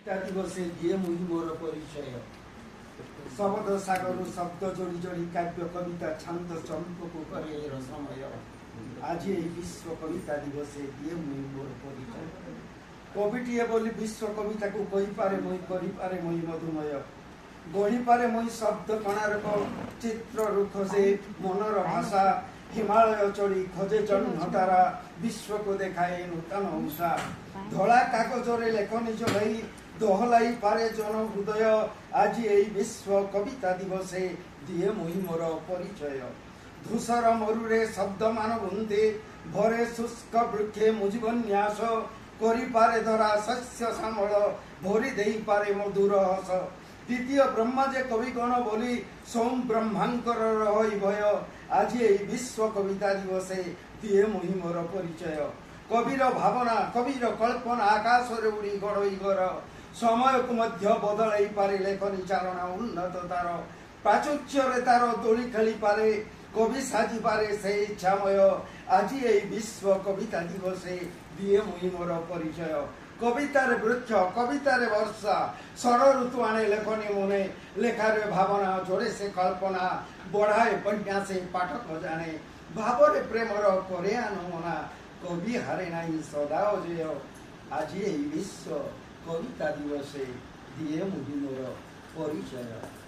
ଦିବସେ ଦିଏ ମୁହିଁ ମୋର ପରିଚୟ। ଶବଦ ସାଗର ଶବ୍ଦ ଯୋଡ଼ି ଯୋଡ଼ି କାବ୍ୟ କବିତା ଛାନ୍ଦ ଚମ୍ପକୁ କରେ ସମୟ। ଆଜି ଏହି ବିଶ୍ୱ କବିତା ଦିବସେ ଦିଏ ମୁହିଁ ମୋର ପରିଚୟ। କବିଟିଏ ବୋଲି ବିଶ୍ୱ କବିତାକୁ କହିପାରେ ମୁଇଁ, କରିପାରେ ମୁଇଁ ମଧୁମୟ। ଗଢ଼ିପାରେ ମୁଇଁ ଶବ୍ଦ କଣାରକ ଚିତ୍ରରୁ ଖୋଜେ ମନର ଭାଷା। ହିମାଳୟ ଚଢ଼ି ଖୋଜେ ଜହ୍ନତାରା, ବିଶ୍ୱକୁ ଦେଖାଏ ନୂତନ ଉଷା। ଧଳା କାଗଜରେ ଲେଖନି ଚଢ଼େଇ ଦୋହଲାଇ ପାରେ ଜନ ହୃଦୟ। ଆଜି ଏହି ବିଶ୍ୱ କବିତା ଦିବସେ ଦିଏ ମୁହିଁ ମୋର ପରିଚୟ। ଧୂସର ମରୁରେ ଶବ୍ଦମାନ ବୁନ୍ଦେ ଭରେ ଶୁଷ୍କ ବୃକ୍ଷେ ମୁଜିବନ୍ୟାସ। କରିପାରେ ଧରା ଶସ୍ୟ ଶ୍ୟାମଳ, ଭରି ଦେଇପାରେ ମଧୁର ହସ। ଦ୍ୱିତୀୟ ବ୍ରହ୍ମା ଯେ କବିଗଣ ବୋଲି ସୋମ ବ୍ରହ୍ମାଙ୍କର ରହି ଭୟ। ଆଜି ଏହି ବିଶ୍ୱ କବିତା ଦିବସେ ଦିଏ ମୁହିଁ ମୋର ପରିଚୟ। କବିର ଭାବନା କବିର କଳ୍ପନା ଆକାଶରେ ଉଡ଼ି ଗଡ଼ଇ ଘର। ସମୟକୁ ମଧ୍ୟ ବଦଳାଇ ପାରେ ଲେଖନି ଚାଳନା ଉନ୍ନତ ତାର। ପ୍ରାଚୁର୍ଯ୍ୟରେ ତାର ଦୋଳି ଖେଳିପାରେ, କବି ସାଜିପାରେ ସେ ଇଚ୍ଛାମୟ। ଆଜି ଏହି ବିଶ୍ୱ କବିତା ଦିବସେ ଦିଏ ମୁହିଁ ମୋର ପରିଚୟ। କବିତାରେ ବୃକ୍ଷ କବିତାରେ ବର୍ଷା, ଷଡ଼ ଋତୁ ଆଣେ ଲେଖନି ମନେ। ଲେଖାରେ ଭାବନା ଯୋଡ଼େ ସେ କଳ୍ପନା, ବଢ଼ାଏ ବନ୍ୟା ସେ ପାଠକ ଜାଣେ। ଭାବରେ ପ୍ରେମର କରେ ଆନମନା, କବି ହାରେ ନାହିଁ ସଦା ଅଜେୟ। ଆଜି ଏହି ବିଶ୍ୱ କବିତା ଦିବସେ ଦିଏ ମୁହିଁ ମୋର ପରିଚୟ।